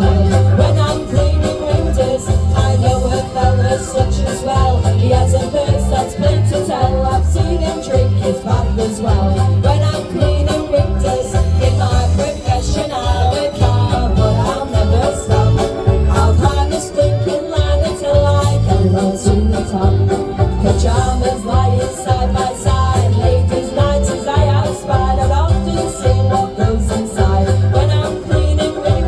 toil. When I'm cleaning windows, I know a fella such as well. He has a verse that's plain to tell. I've seen him drink his bath as well. When I'm cleaning windows, in my profession I work hard, but I'll never stop. I'll climb this blinking ladder till I get right to the top. Pajamas lying side by side, ladies' nights as I have spied. I've often seen what goes inside when I'm cleaning windows.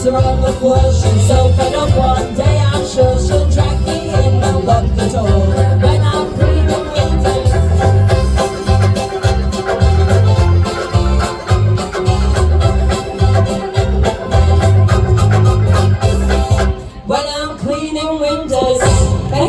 Around the floor, she's so fed up one day, I'm sure she'll drag me in and lock the door.